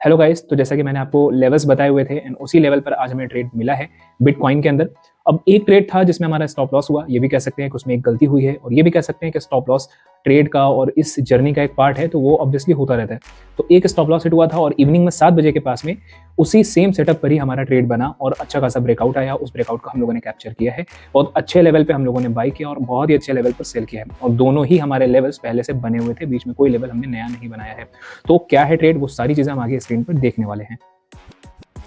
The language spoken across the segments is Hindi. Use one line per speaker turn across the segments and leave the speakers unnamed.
हेलो गाइस, तो जैसा कि मैंने आपको लेवल्स बताए हुए थे एंड उसी लेवल पर आज हमें ट्रेड मिला है बिटकॉइन के अंदर। अब एक ट्रेड था जिसमें हमारा स्टॉप लॉस हुआ, ये भी कह सकते हैं कि उसमें एक गलती हुई है और ये भी कह सकते हैं कि स्टॉप लॉस ट्रेड का और इस जर्नी का एक पार्ट है, तो वो ऑब्वियसली होता रहता है। तो एक स्टॉप लॉस हिट हुआ था और इवनिंग में 7 बजे के पास में उसी सेम सेटअप पर ही हमारा ट्रेड बना और अच्छा खासा ब्रेकआउट आया। उस ब्रेकआउट को हम लोगों ने कैप्चर किया है, बहुत अच्छे लेवल पे हम लोगों ने बाई किया और बहुत ही अच्छे लेवल पर सेल किया है और दोनों ही हमारे लेवल्स पहले से बने हुए थे, बीच में कोई लेवल हमने नया नहीं बनाया है। तो क्या है ट्रेड, वो सारी चीज़ें हम आगे स्क्रीन पर देखने वाले हैं।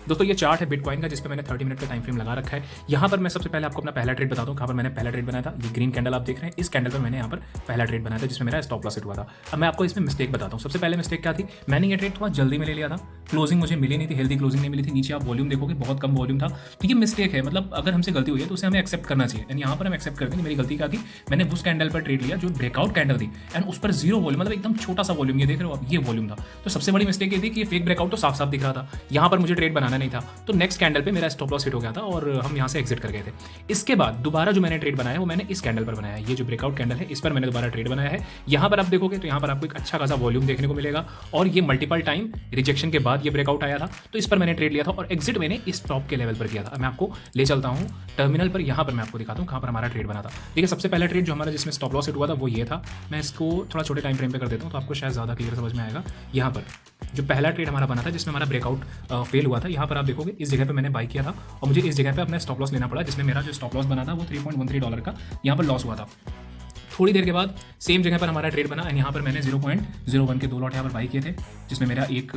दोस्तों ये चार्ट है बिटकॉइन का, जिस पे मैंने 30 मिनट का टाइम फ्रेम लगा रखा है। यहाँ पर मैं सबसे पहले आपको अपना पहला ट्रेड बता दूँ कहाँ पर मैंने पहला ट्रेड बनाया था। ये ग्रीन कैंडल आप देख रहे हैं, इस कैंडल पर मैंने यहाँ पर पहला ट्रेड बनाया था जिसमें मेरा स्टॉप लॉस हिट हुआ था। अब मैं आपको इसमें मिस्टेक बताता हूँ। सबसे पहले मिस्टेक क्या थी, मैंने ये ट्रेड थोड़ा जल्दी में ले लिया था, क्लोजिंग मुझे मिली नहीं थी, हेल्दी क्लोजिंग नहीं मिली थी। नीचे आप वॉल्यूम देखोगे बहुत कम वॉल्यूम था, तो ये मिस्टेक है। मतलब अगर हमसे गलती हुई है तो उसे हमें एक्सेप्ट करना चाहिए एंड यहाँ पर हम एक्सेप्ट करते हैं। मेरी गलती क्या थी, मैंने उस कैंडल पर ट्रेड लिया जो ब्रेकआउट कैंडल थी एंड उस पर जीरो वॉल्यूम, मतलब एकदम छोटा सा वॉल्यूम, ये देख रहे हो आप, ये वॉल्यूम था। तो सबसे बड़ी मिस्टेक ये थी कि ये फेक ब्रेकआउट तो साफ साफ दिख रहा था, यहाँ पर मुझे ट्रेड बनाना नहीं था। तो नेक्स्ट कैंडल पे मेरा स्टॉप लॉस हिट हो गया था और हम यहाँ से एग्जिट कर गए थे। इसके बाद दोबारा जो मैंने ट्रेड बनाया वो मैंने इस कैंडल पर बनाया है, ये जो ब्रेकआउट कैंडल है इस पर मैंने दोबारा ट्रेड बनाया है। यहाँ पर आप देखोगे तो यहाँ पर आपको एक अच्छा खासा वॉल्यूम देखने को मिलेगा और ये मल्टीपल टाइम रिजेक्शन के बाद ये ब्रेकआउट आया था, तो इस पर मैंने ट्रेड लिया था और एग्जिट मैंने इस टॉप के लेवल पर किया था। मैं आपको ले चलता हूँ टर्मिनल पर, यहाँ पर मैं आपको दिखाता हूँ कहाँ पर हमारा ट्रेड बना था। देखिए सबसे पहला ट्रेड जो हमारा जिसमें स्टॉप लॉस हिट हुआ था वो ये था। मैं इसको थोड़ा छोटे टाइम फ्रेम पे कर देता हूँ तो आपको शायद ज़्यादा क्लियर समझ में आएगा। यहाँ पर जो पहला ट्रेड हमारा बना था जिसमें हमारा ब्रेकआउट फेल हुआ था, यहाँ पर आप देखोगे इस जगह पे मैंने बाई किया था और मुझे इस जगह पे अपना स्टॉप लॉस लेना पड़ा, जिसमें मेरा जो स्टॉप लॉस बना था वो $3.13 का यहाँ पर लॉस हुआ था। थोड़ी देर के बाद सेम जगह पर हमारा ट्रेड बना एंड यहाँ पर मैंने 0.01 के 2 लॉट यहाँ पर बाई किए थे, जिसमें मेरा एक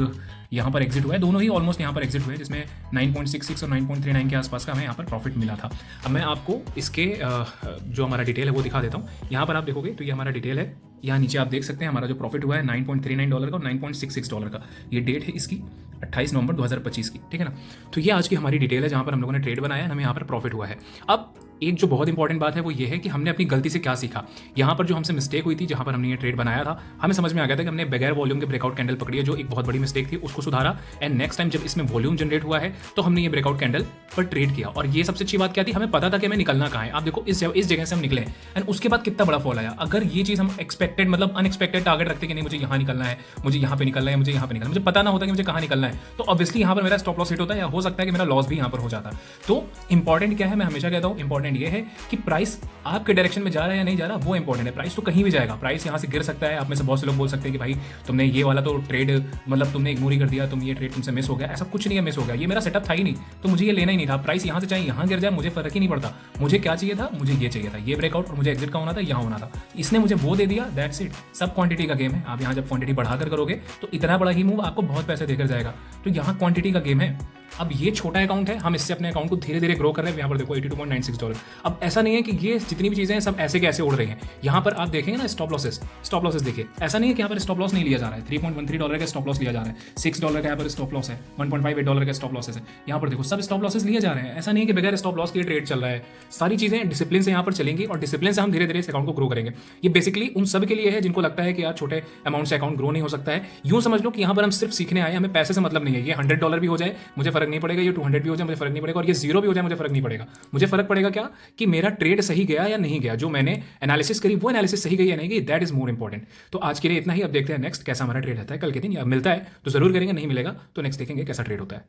यहाँ पर एग्जिट हुआ है। दोनों ही ऑलमोस्ट यहाँ पर एग्जिट हुए, जिसमें 9.66 और 9.39 के आसपास का हमें यहाँ पर प्रॉफिट मिला था। अब मैं आपको इसके जो हमारा डिटेल है वो दिखा देता हूँ। यहाँ पर आप देखोगे तो ये हमारा डिटेल है, यहाँ नीचे आप देख सकते हैं हमारा जो प्रॉफिट हुआ है $9.39 का और $9.66 का। ये डेट है इसकी 28 नवंबर 2025 की, ठीक है ना। तो ये आज की हमारी डिटेल है जहाँ पर हम लोगों ने ट्रेड बनाया है, हमें यहाँ पर प्रॉफिट हुआ है। अब एक जो बहुत इंपॉर्टेंट बात है वो ये है कि हमने अपनी गलती से क्या सीखा। यहाँ पर जो हमसे मिस्टेक हुई थी, जहाँ पर हमने ये ट्रेड बनाया था, हमें समझ में आ गया था कि हमने बगैर वॉल्यूम के ब्रेकआउट कैंडल पकड़ी है, जो एक बहुत बड़ी मिस्टेक थी, उसको सुधारा एंड नेक्स्ट टाइम जब इसमें वॉल्यूम जनरेट हुआ है तो हमने ये ब्रेकआउट कैंडल पर ट्रेड किया। और ये सबसे अच्छी बात क्या थी, हमें पता था कि हमें निकलना कहाँ है। आप देखो इस जगह से हम निकले एंड उसके बाद कितना बड़ा फॉल आया। अगर ये चीज़ हम एक्सपेक्टेड मतलब अनएक्सपेक्टेड टारगेट रखते कि नहीं मुझे यहाँ निकलना है, मुझे यहाँ पे निकलना है, मुझे यहाँ पे निकलना है, मुझे पता ना होता कि मुझे कहाँ निकलना है, तो ऑब्वियसली यहाँ पर मेरा स्टॉप लॉस हिट होता है या हो सकता है कि मेरा लॉस भी यहाँ पर हो जाता है। तो इंपॉर्टेंट क्या है, मैं हमेशा कहता हूँ इंपॉर्टेंट ये है कि प्राइस आपके डायरेक्शन में जा रहा है या नहीं जा रहा, वो इंपॉर्टेंट है। प्राइस तो कहीं भी जाएगा, प्राइस यहाँ से गिर सकता है। आप में से बहुत से लोग बोल सकते हैं कि भाई तुमने ये वाला तो ट्रेड मतलब तुमने इग्नोर ही कर दिया, तुम ये ट्रेड तुमसे मिस हो गया। ऐसा कुछ नहीं है मिस हो गया, ये मेरा सेटअप था ही नहीं, तो मुझे ये लेना ही नहीं था। प्राइस यहाँ से चाहे यहाँ गिर जाए मुझे फर्क ही नहीं पड़ता। मुझे क्या चाहिए था, मुझे ये चाहिए था, ये ब्रेकआउट, और मुझे एग्जिट का होना था, यहाँ होना था। इसने मुझे वो दे दिया, दैट्स इट। सब क्वांटिटी का गेम है। आप यहाँ जब क्वांटिटी बढ़ाकर करोगे तो इतना बड़ा ही मूव आपको बहुत पैसे देकर जाएगा। तो यहाँ क्वांटिटी का गेम है। अब ये छोटा अकाउंट है, हम इससे अपने अकाउंट को धीरे धीरे ग्रो कर रहे हैं। यहाँ पर देखो $82.96। अब ऐसा नहीं है कि ये जितनी भी चीज़ें हैं सब ऐसे कैसे उड़ रही हैं। यहाँ पर आप देखेंगे ना स्टॉप लॉसेस देखिए, ऐसा नहीं है कि यहाँ पर स्टॉप लॉस नहीं लिया जा रहा है। $3.13 का स्टॉप लॉस लिया जा रहा है, $6 का यहाँ पर स्टॉप लॉस है, $1.58 का स्टॉप लॉसेस है। यहाँ पर देखो सब स्टॉप लॉसेस लिए जा रहे हैं। ऐसा नहीं है कि बगैर स्टॉप लॉस के ट्रेड चल रहा है। सारी चीज़ें डिसिप्लिन से यहाँ पर चलेंगी और डिसिप्लिन से हम धीरे धीरे इस अकाउंट को ग्रो करेंगे। ये बेसिकली उन सब के लिए है जिनको लगता है कि यार छोटे अमाउंट से अकाउंट ग्रो नहीं हो सकता है। यूँ समझ लो कि यहाँ पर हम सिर्फ सीखने आए, हमें पैसे से मतलब नहीं है। ये $100 भी हो जाए मुझे फर्क नहीं पड़ेगा, ये 200 भी हो जाए मुझे फर्क नहीं पड़ेगा, और ये 0 भी हो जाए मुझे फर्क नहीं पड़ेगा। मुझे फर्क पड़ेगा क्या, कि मेरा ट्रेड सही गया या नहीं गया, जो मैंने एनालिसिस करी वो एनालिसिस सही गई या नहीं गई, दैट इज मोर इंपॉर्टेंट। तो आज के लिए इतना ही। अब देखते हैं नेक्स्ट कैसा हमारा ट्रेड रहता है। कल के दिन या मिलता है तो जरूर करेंगे, नहीं मिलेगा तो नेक्स्ट देखेंगे कैसा ट्रेड होता है।